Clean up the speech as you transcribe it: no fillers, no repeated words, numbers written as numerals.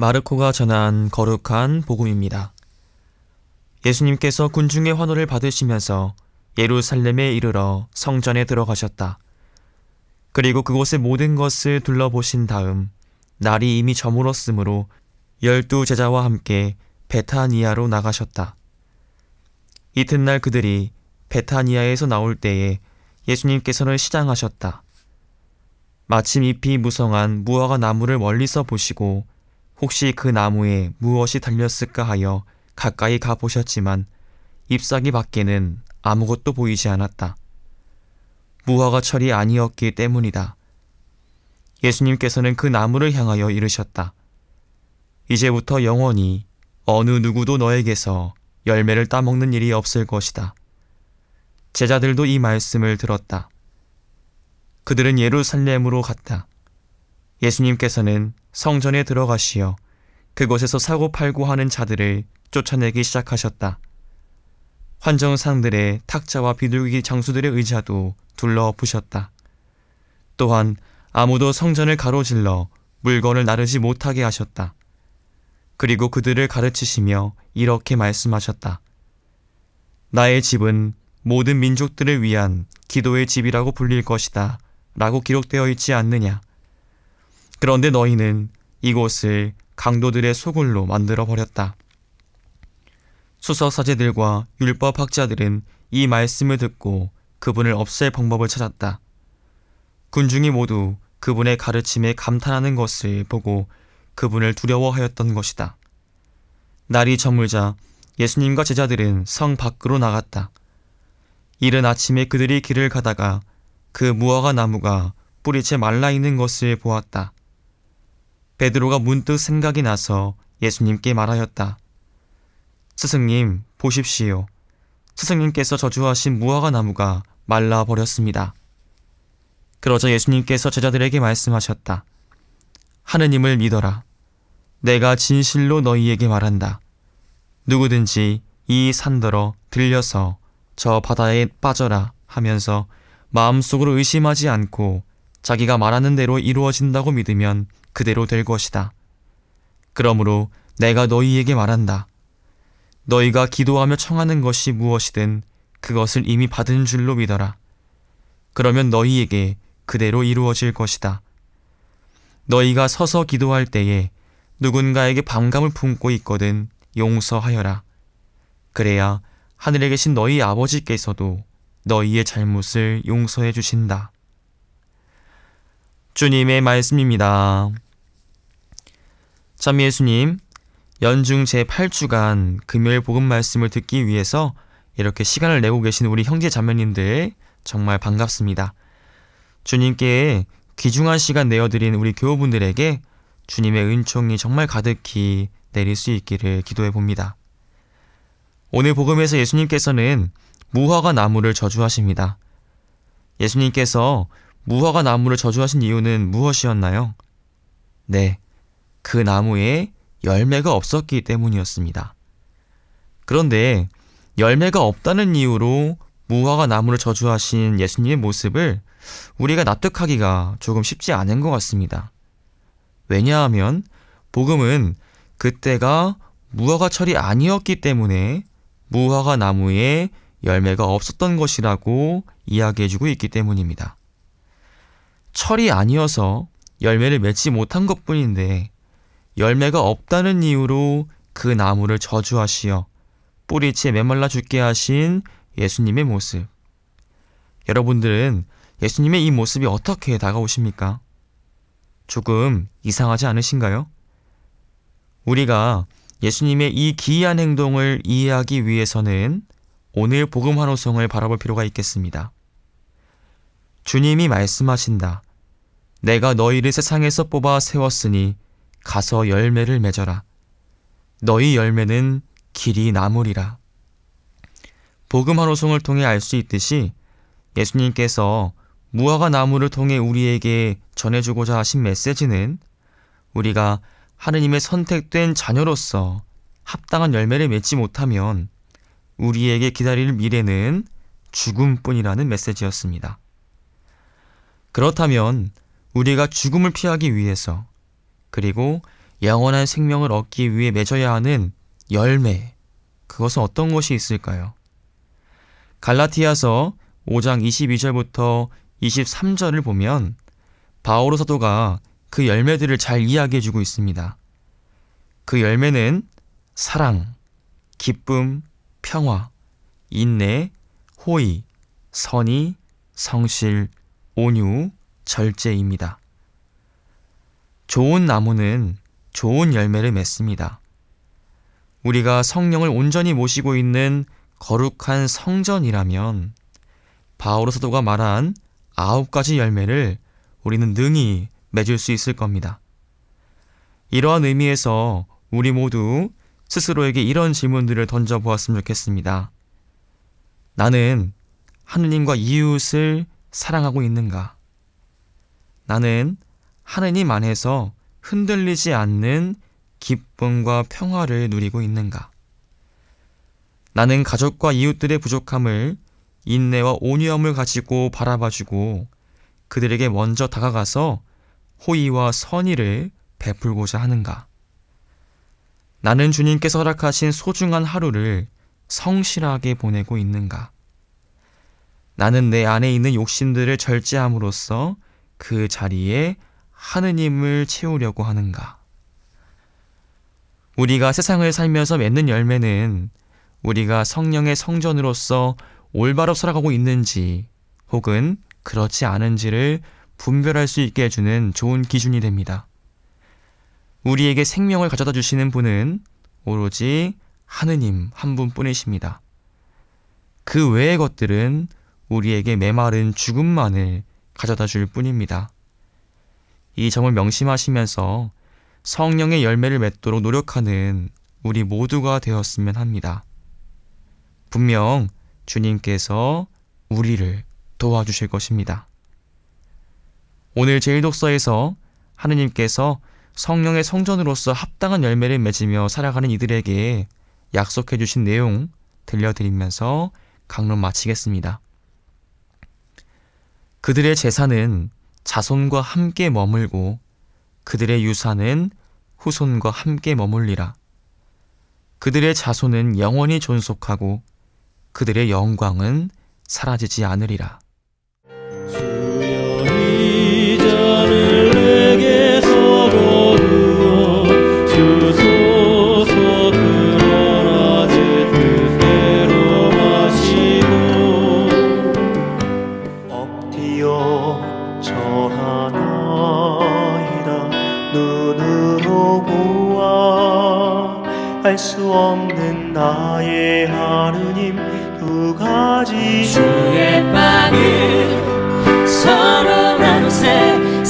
마르코가 전한 거룩한 복음입니다. 예수님께서 군중의 환호를 받으시면서 예루살렘에 이르러 성전에 들어가셨다. 그리고 그곳의 모든 것을 둘러보신 다음 날이 이미 저물었으므로 12 제자와 함께 베타니아로 나가셨다. 이튿날 그들이 베타니아에서 나올 때에 예수님께서는 시장하셨다. 마침 잎이 무성한 무화과 나무를 멀리서 보시고 혹시 그 나무에 무엇이 달렸을까 하여 가까이 가보셨지만 잎사귀 밖에는 아무것도 보이지 않았다. 무화과 철이 아니었기 때문이다. 예수님께서는 그 나무를 향하여 이르셨다. 이제부터 영원히 어느 누구도 너에게서 열매를 따먹는 일이 없을 것이다. 제자들도 이 말씀을 들었다. 그들은 예루살렘으로 갔다. 예수님께서는 성전에 들어가시어 그곳에서 사고 팔고 하는 자들을 쫓아내기 시작하셨다. 환정상들의 탁자와 비둘기 장수들의 의자도 둘러부셨다. 또한 아무도 성전을 가로질러 물건을 나르지 못하게 하셨다. 그리고 그들을 가르치시며 이렇게 말씀하셨다. 나의 집은 모든 민족들을 위한 기도의 집이라고 불릴 것이다 라고 기록되어 있지 않느냐. 그런데 너희는 이곳을 강도들의 소굴로 만들어버렸다. 수서사제들과 율법학자들은 이 말씀을 듣고 그분을 없앨 방법을 찾았다. 군중이 모두 그분의 가르침에 감탄하는 것을 보고 그분을 두려워하였던 것이다. 날이 저물자 예수님과 제자들은 성 밖으로 나갔다. 이른 아침에 그들이 길을 가다가 그 무화과 나무가 뿌리채 말라있는 것을 보았다. 베드로가 문득 생각이 나서 예수님께 말하였다. 스승님, 보십시오. 스승님께서 저주하신 무화과 나무가 말라버렸습니다. 그러자 예수님께서 제자들에게 말씀하셨다. 하느님을 믿어라. 내가 진실로 너희에게 말한다. 누구든지 이 산더러 들려서 저 바다에 빠져라 하면서 마음속으로 의심하지 않고 자기가 말하는 대로 이루어진다고 믿으면 그대로 될 것이다. 그러므로 내가 너희에게 말한다. 너희가 기도하며 청하는 것이 무엇이든 그것을 이미 받은 줄로 믿어라. 그러면 너희에게 그대로 이루어질 것이다. 너희가 서서 기도할 때에 누군가에게 반감을 품고 있거든 용서하여라. 그래야 하늘에 계신 너희 아버지께서도 너희의 잘못을 용서해 주신다. 주님의 말씀입니다. 참 예수님, 연중 제8주간 금요일 복음 말씀을 듣기 위해서 이렇게 시간을 내고 계신 우리 형제 자매님들 정말 반갑습니다. 주님께 귀중한 시간 내어드린 우리 교우분들에게 주님의 은총이 정말 가득히 내릴 수 있기를 기도해 봅니다. 오늘 복음에서 예수님께서는 무화과 나무를 저주하십니다. 예수님께서 무화과 나무를 저주하신 이유는 무엇이었나요? 네, 그 나무에 열매가 없었기 때문이었습니다. 그런데 열매가 없다는 이유로 무화과 나무를 저주하신 예수님의 모습을 우리가 납득하기가 조금 쉽지 않은 것 같습니다. 왜냐하면 복음은 그때가 무화과철이 아니었기 때문에 무화과 나무에 열매가 없었던 것이라고 이야기해주고 있기 때문입니다. 철이 아니어서 열매를 맺지 못한 것뿐인데 열매가 없다는 이유로 그 나무를 저주하시어 뿌리채 메말라 죽게 하신 예수님의 모습. 여러분들은 예수님의 이 모습이 어떻게 다가오십니까? 조금 이상하지 않으신가요? 우리가 예수님의 이 기이한 행동을 이해하기 위해서는 오늘 복음 환호성을 바라볼 필요가 있겠습니다. 주님이 말씀하신다. 내가 너희를 세상에서 뽑아 세웠으니 가서 열매를 맺어라. 너희 열매는 길이 나무리라. 복음 환호성을 통해 알 수 있듯이 예수님께서 무화과 나무를 통해 우리에게 전해주고자 하신 메시지는 우리가 하느님의 선택된 자녀로서 합당한 열매를 맺지 못하면 우리에게 기다릴 미래는 죽음뿐이라는 메시지였습니다. 그렇다면 우리가 죽음을 피하기 위해서 그리고 영원한 생명을 얻기 위해 맺어야 하는 열매, 그것은 어떤 것이 있을까요? 갈라티아서 5장 22절부터 23절을 보면 바오로 사도가 그 열매들을 잘 이야기해주고 있습니다. 그 열매는 사랑, 기쁨, 평화, 인내, 호의, 선의, 성실, 온유, 절제입니다. 좋은 나무는 좋은 열매를 맺습니다. 우리가 성령을 온전히 모시고 있는 거룩한 성전이라면 바오로 사도가 말한 9가지 열매를 우리는 능히 맺을 수 있을 겁니다. 이러한 의미에서 우리 모두 스스로에게 이런 질문들을 던져보았으면 좋겠습니다. 나는 하느님과 이웃을 사랑하고 있는가? 나는 하느님 안에서 흔들리지 않는 기쁨과 평화를 누리고 있는가? 나는 가족과 이웃들의 부족함을 인내와 온유함을 가지고 바라봐주고 그들에게 먼저 다가가서 호의와 선의를 베풀고자 하는가? 나는 주님께서 허락하신 소중한 하루를 성실하게 보내고 있는가? 나는 내 안에 있는 욕심들을 절제함으로써 그 자리에 하느님을 채우려고 하는가? 우리가 세상을 살면서 맺는 열매는 우리가 성령의 성전으로서 올바로 살아가고 있는지 혹은 그렇지 않은지를 분별할 수 있게 해주는 좋은 기준이 됩니다. 우리에게 생명을 가져다 주시는 분은 오로지 하느님 한 분뿐이십니다. 그 외의 것들은 우리에게 메마른 죽음만을 가져다 줄 뿐입니다. 이 점을 명심하시면서 성령의 열매를 맺도록 노력하는 우리 모두가 되었으면 합니다. 분명 주님께서 우리를 도와주실 것입니다. 오늘 제1독서에서 하느님께서 성령의 성전으로서 합당한 열매를 맺으며 살아가는 이들에게 약속해 주신 내용 들려드리면서 강론 마치겠습니다. 그들의 재산은 자손과 함께 머물고 그들의 유산은 후손과 함께 머물리라. 그들의 자손은 영원히 존속하고 그들의 영광은 사라지지 않으리라. 주여 이 잔을 내게서 거두어 주소서. 그러나 제 뜻대로 마시고 엎드려 절하나이다. 눈으로 보아 알 수 없는 나의 하느님, 두 가지 주의 빵을 서로 나누세.